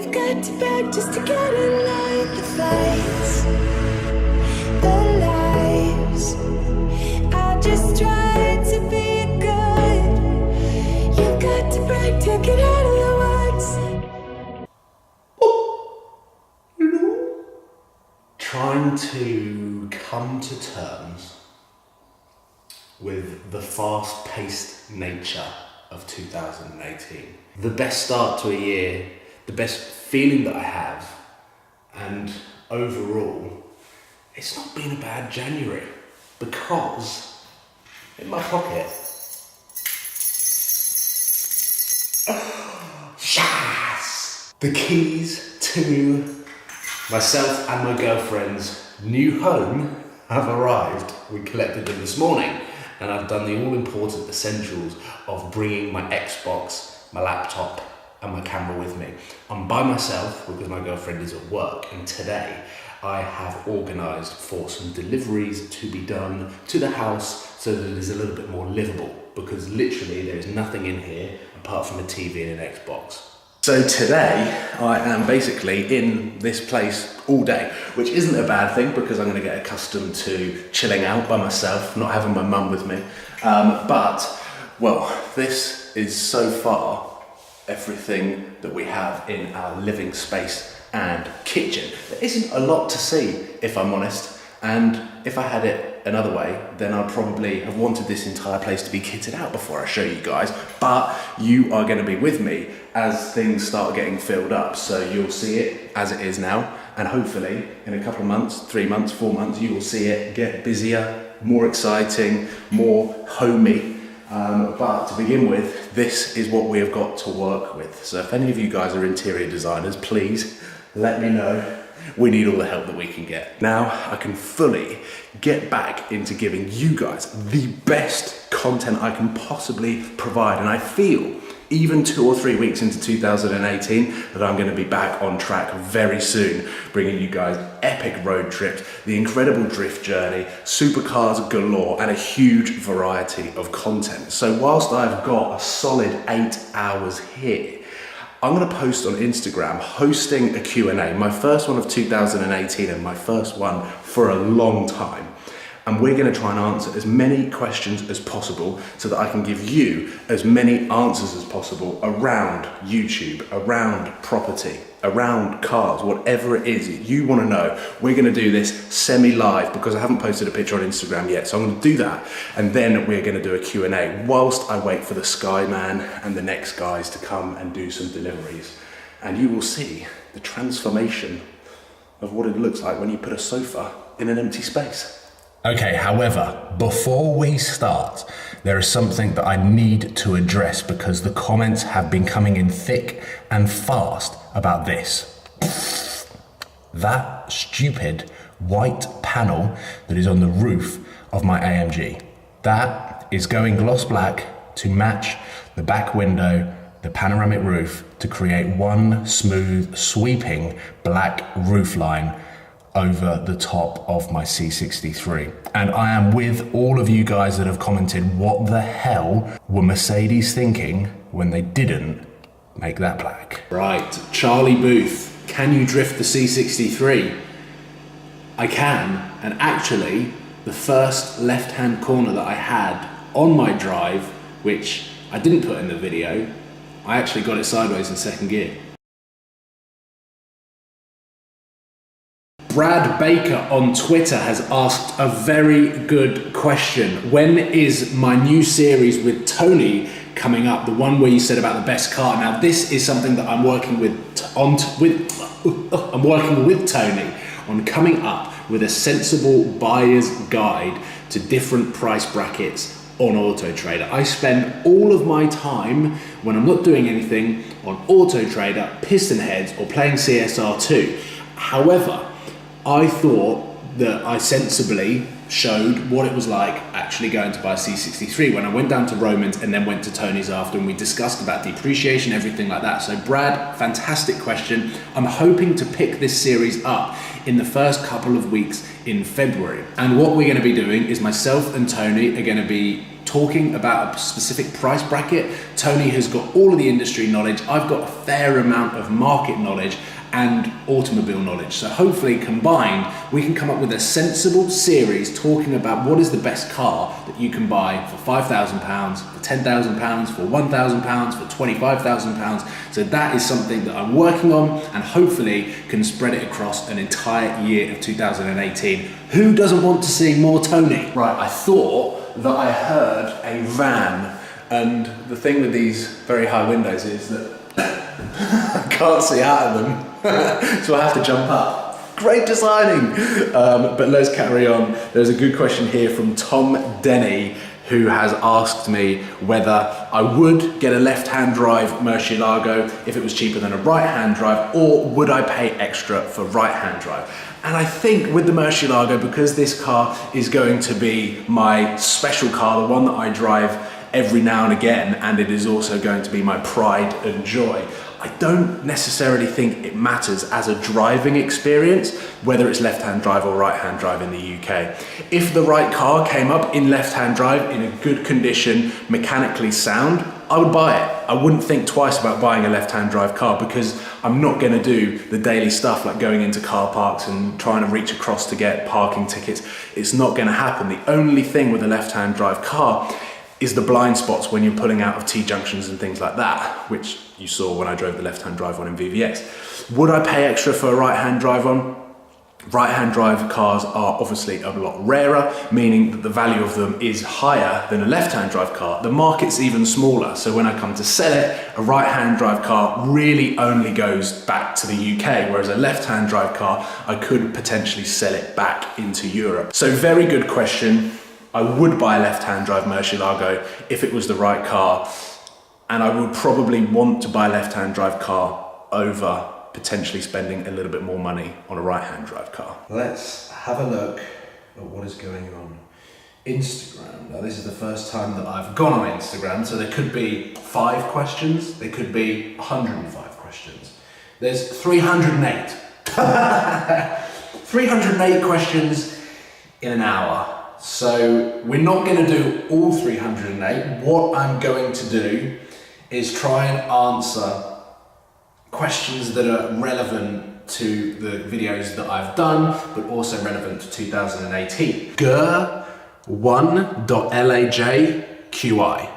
You've got to beg just to get in line. The fights, the lies, I just tried to be good. You've got to break to get out of the woods. Trying to come to terms with the fast-paced nature of 2018. The best start to a year, the best feeling that I have, and overall, it's not been a bad January, because in my pocket, yes! The keys to myself and my girlfriend's new home have arrived. We collected them this morning, and I've done the all-important essentials of bringing my Xbox, my laptop, and my camera with me. I'm by myself because my girlfriend is at work, and today I have organised for some deliveries to be done to the house so that it is a little bit more livable, because literally there is nothing in here apart from a TV and an Xbox. So today I am basically in this place all day, which isn't a bad thing because I'm going to get accustomed to chilling out by myself, not having my mum with me. But, well, this is so far everything that we have in our living space and kitchen. There isn't a lot to see, if I'm honest, and if I had it another way, then I'd probably have wanted this entire place to be kitted out before I show you guys, but you are going to be with me as things start getting filled up, so you'll see it as it is now, and hopefully in a couple of months, 3 months, 4 months, you will see it get busier, more exciting, more homey. But to begin with, this is what we have got to work with. So if any of you guys are interior designers, please let me know. We need all the help that we can get. Now I can fully get back into giving you guys the best content I can possibly provide. And I feel even 2 or 3 weeks into 2018 that I'm going to be back on track very soon, bringing you guys epic road trips, the incredible drift journey, supercars galore, and a huge variety of content. So whilst I've got a solid 8 hours here, I'm going to post on Instagram hosting a Q&A, my first one of 2018 and my first one for a long time. And we're going to try and answer as many questions as possible so that I can give you as many answers as possible around YouTube, around property, around cars, whatever it is you want to know. We're going to do this semi-live because I haven't posted a picture on Instagram yet. So I'm going to do that. And then we're going to do a Q&A whilst I wait for the Skyman and the next guys to come and do some deliveries. And you will see the transformation of what it looks like when you put a sofa in an empty space. Okay, however, before we start, there is something that I need to address because the comments have been coming in thick and fast about this. That stupid white panel that is on the roof of my AMG. That is going gloss black to match the back window, the panoramic roof, to create one smooth, sweeping black roof line over the top of my C63. And I am with all of you guys that have commented, what the hell were Mercedes thinking when they didn't make that black? Right, Charlie Booth, can you drift the C63? I can, and actually, the first left-hand corner that I had on my drive, which I didn't put in the video, I actually got it sideways in second gear. Brad Baker on Twitter has asked a very good question. When is my new series with Tony coming up? The one where you said about the best car. Now this is something that I'm working with Tony on coming up with a sensible buyer's guide to different price brackets on Auto Trader. I spend all of my time when I'm not doing anything on Auto Trader, piston heads, or playing CSR2. However, I thought that I sensibly showed what it was like actually going to buy a C63 when I went down to Romans and then went to Tony's after, and we discussed about depreciation, everything like that. So Brad, fantastic question. I'm hoping to pick this series up in the first couple of weeks in February. And what we're going to be doing is myself and Tony are going to be talking about a specific price bracket. Tony has got all of the industry knowledge. I've got a fair amount of market knowledge and automobile knowledge. So hopefully combined, we can come up with a sensible series talking about what is the best car that you can buy for £5,000, for £10,000, for £1,000, for £25,000. So that is something that I'm working on and hopefully can spread it across an entire year of 2018. Who doesn't want to see more Tony? Right, I thought that I heard a van, and the thing with these very high windows is that I can't see out of them. So I have to jump up. Great designing! But let's carry on. There's a good question here from Tom Denny, who has asked me whether I would get a left-hand drive Murcielago if it was cheaper than a right-hand drive, or would I pay extra for right-hand drive? And I think with the Murcielago, because this car is going to be my special car, the one that I drive every now and again, and it is also going to be my pride and joy, I don't necessarily think it matters as a driving experience whether it's left-hand drive or right-hand drive in the UK. If the right car came up in left-hand drive, in a good condition, mechanically sound, I would buy it. I wouldn't think twice about buying a left-hand drive car because I'm not going to do the daily stuff like going into car parks and trying to reach across to get parking tickets. It's not going to happen. The only thing with a left-hand drive car is the blind spots when you're pulling out of T-junctions and things like that, which you saw when I drove the left-hand drive one in VVS. Would I pay extra for a right-hand drive one? Right-hand drive cars are obviously a lot rarer, meaning that the value of them is higher than a left-hand drive car. The market's even smaller, so when I come to sell it, a right-hand drive car really only goes back to the UK, whereas a left-hand drive car, I could potentially sell it back into Europe. So very good question. I would buy a left-hand drive Murcielago if it was the right car, and I would probably want to buy a left-hand drive car over potentially spending a little bit more money on a right-hand drive car. Let's have a look at what is going on Instagram. Now this is the first time that I've gone on Instagram, so there could be 5 questions, there could be 105 questions. There's 308. 308 questions in an hour. So we're not going to do all 308. What I'm going to do is try and answer questions that are relevant to the videos that I've done, but also relevant to 2018. GER1.LAJQI.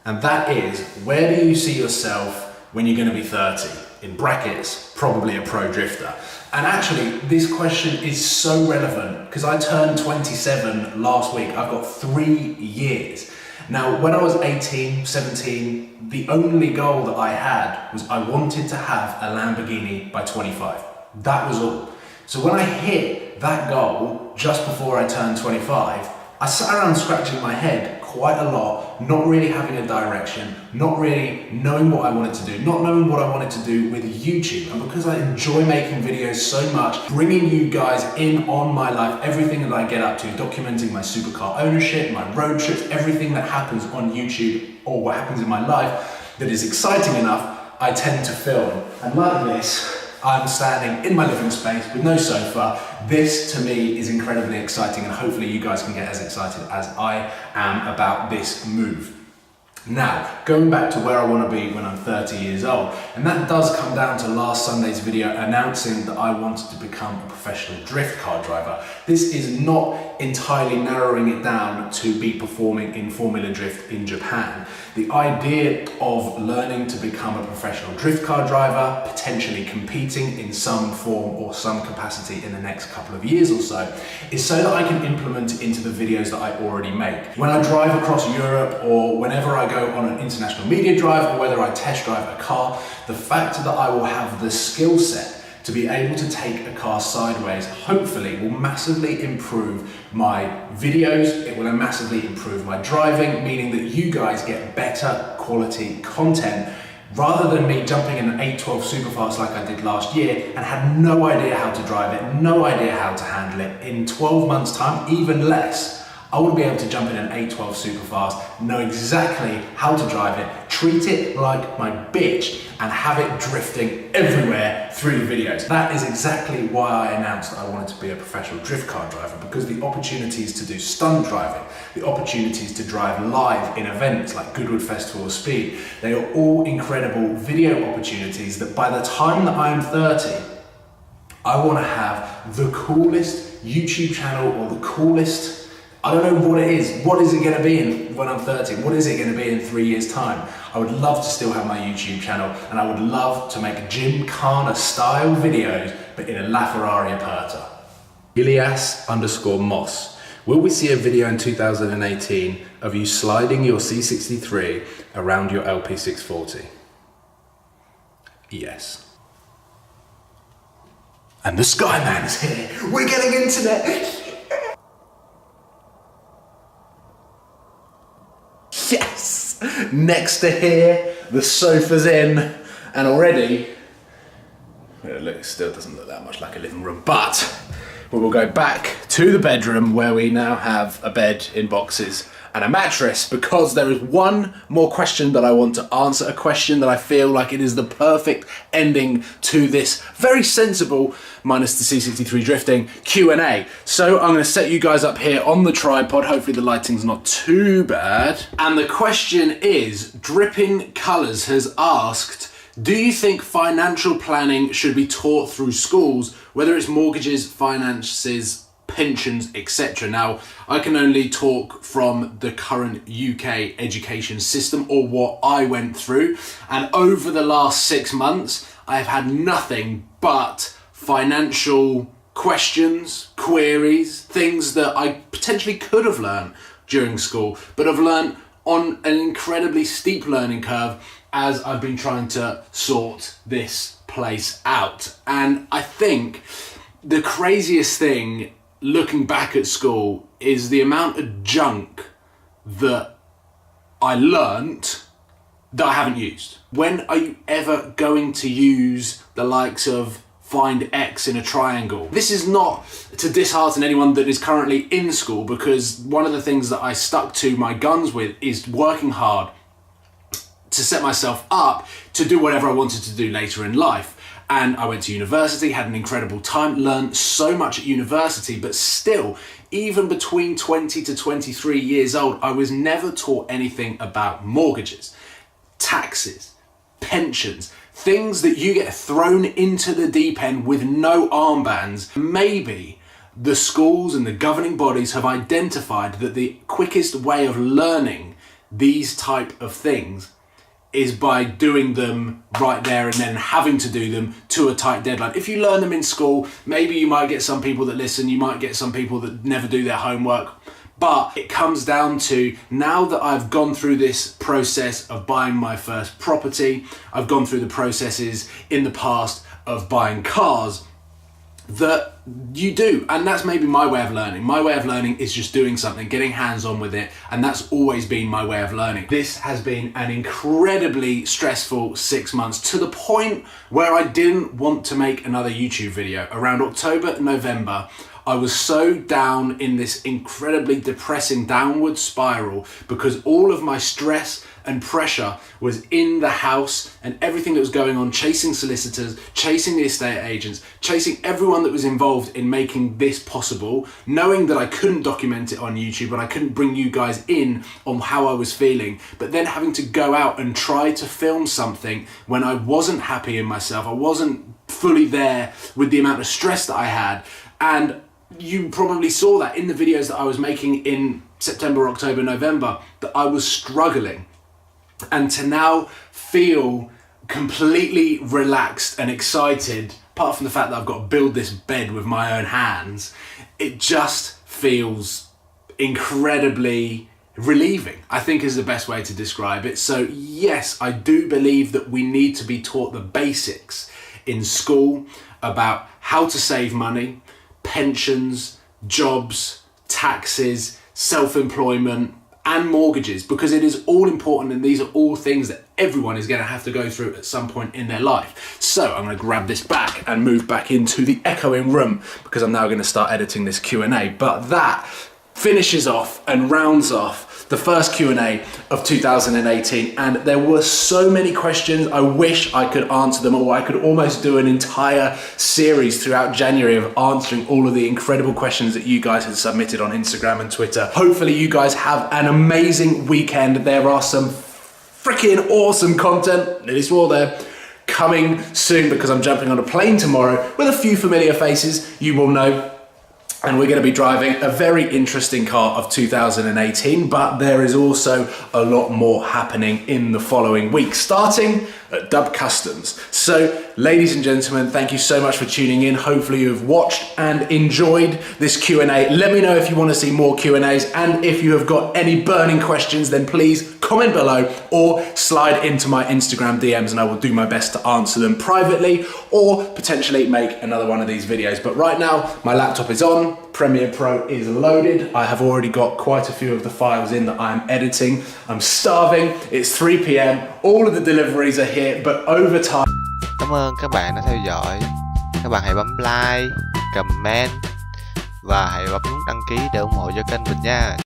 And that is, where do you see yourself when you're going to be 30? In brackets, probably a pro drifter. And actually, this question is so relevant because I turned 27 last week. I've got 3 years. Now, when I was 18, 17, the only goal that I had was I wanted to have a Lamborghini by 25. That was all. So when I hit that goal just before I turned 25, I sat around scratching my head quite a lot, not really having a direction, not really knowing what I wanted to do, not knowing what I wanted to do with YouTube. And because I enjoy making videos so much, bringing you guys in on my life, everything that I get up to, documenting my supercar ownership, my road trips, everything that happens on YouTube or what happens in my life that is exciting enough, I tend to film. And like this, I'm standing in my living space with no sofa. This to me is incredibly exciting, and hopefully you guys can get as excited as I am about this move. Now, going back to where I want to be when I'm 30 years old, and that does come down to last Sunday's video announcing that I wanted to become a professional drift car driver. This is not entirely narrowing it down to be performing in Formula Drift in Japan. The idea of learning to become a professional drift car driver, potentially competing in some form or some capacity in the next couple of years or so, is so that I can implement it into the videos that I already make. When I drive across Europe, or whenever I go on an international media drive, or whether I test drive a car, the fact that I will have the skill set to be able to take a car sideways, hopefully will massively improve my videos, it will massively improve my driving, meaning that you guys get better quality content rather than me jumping in an 812 Superfast like I did last year and had no idea how to drive it, no idea how to handle it. In 12 months time, even less, I want to be able to jump in an 812 super fast, know exactly how to drive it, treat it like my bitch, and have it drifting everywhere through the videos. That is exactly why I announced that I wanted to be a professional drift car driver, because the opportunities to do stunt driving, the opportunities to drive live in events like Goodwood Festival of Speed, they are all incredible video opportunities that by the time that I am 30, I want to have the coolest YouTube channel or the coolest, I don't know what it is. What is it going to be when I'm 30? What is it going to be in 3 years' time? I would love to still have my YouTube channel, and I would love to make Gymkhana style videos, but in a LaFerrari Aperta. Ilias_Moss. Will we see a video in 2018 of you sliding your C63 around your LP640? Yes. And the Skyman's here. We're getting internet. Yes! Next to here, the sofa's in, and already, it still doesn't look that much like a living room, but we will go back to the bedroom where we now have a bed in boxes and a mattress, because there is one more question that I want to answer, a question that I feel like it is the perfect ending to this very sensible, minus the C63 drifting, Q&A. So I'm gonna set you guys up here on the tripod, hopefully the lighting's not too bad. And the question is, Dripping Colours has asked, do you think financial planning should be taught through schools, whether it's mortgages, finances, pensions, etc. Now, I can only talk from the current UK education system, or what I went through, and over the last 6 months, I've had nothing but financial questions, queries, things that I potentially could have learned during school, but I've learned on an incredibly steep learning curve as I've been trying to sort this place out. And I think the craziest thing looking back at school is the amount of junk that I learnt that I haven't used. When are you ever going to use the likes of find X in a triangle? This is not to dishearten anyone that is currently in school, because one of the things that I stuck to my guns with is working hard to set myself up to do whatever I wanted to do later in life. And I went to university, had an incredible time, learned so much at university, but still, even between 20 to 23 years old, I was never taught anything about mortgages, taxes, pensions, things that you get thrown into the deep end with no armbands. Maybe the schools and the governing bodies have identified that the quickest way of learning these type of things is by doing them right there and then having to do them to a tight deadline. If you learn them in school, maybe you might get some people that listen, you might get some people that never do their homework, but it comes down to, now that I've gone through this process of buying my first property, I've gone through the processes in the past of buying cars, that you do, and that's maybe my way of learning. My way of learning is just doing something, getting hands-on with it, and that's always been my way of learning. This has been an incredibly stressful 6 months, to the point where I didn't want to make another YouTube video. Around October, November, I was so down in this incredibly depressing downward spiral, because all of my stress and pressure was in the house, and everything that was going on, chasing solicitors, chasing the estate agents, chasing everyone that was involved in making this possible, knowing that I couldn't document it on YouTube and I couldn't bring you guys in on how I was feeling, but then having to go out and try to film something when I wasn't happy in myself, I wasn't fully there with the amount of stress that I had. And you probably saw that in the videos that I was making in September, October, November, that I was struggling. And to now feel completely relaxed and excited, apart from the fact that I've got to build this bed with my own hands, it just feels incredibly relieving, I think is the best way to describe it. So yes, I do believe that we need to be taught the basics in school about how to save money, pensions, jobs, taxes, self-employment, and mortgages, because it is all important, and these are all things that everyone is going to have to go through at some point in their life. So I'm going to grab this back and move back into the echoing room, because I'm now going to start editing this Q&A. But that finishes off and rounds off the first Q&A of 2018, and there were so many questions. I wish I could answer them, or I could almost do an entire series throughout January of answering all of the incredible questions that you guys had submitted on Instagram and Twitter. Hopefully you guys have an amazing weekend. There are some freaking awesome content, nearly swore there, coming soon, because I'm jumping on a plane tomorrow with a few familiar faces you will know. And we're going to be driving a very interesting car of 2018, but there is also a lot more happening in the following week, starting at Dub Customs. So, ladies and gentlemen, thank you so much for tuning in. Hopefully you've watched and enjoyed this Q&A. Let me know if you want to see more Q&As, and if you have got any burning questions, then please comment below or slide into my Instagram DMs, and I will do my best to answer them privately, or potentially make another one of these videos. But right now, my laptop is on, Premiere Pro is loaded. I have already got quite a few of the files in that I'm editing. I'm starving, it's 3 PM, all of the deliveries are here, but over time. Cảm ơn các bạn đã theo dõi. Các bạn hãy bấm like, comment và hãy bấm nút đăng ký để ủng hộ cho kênh mình nha.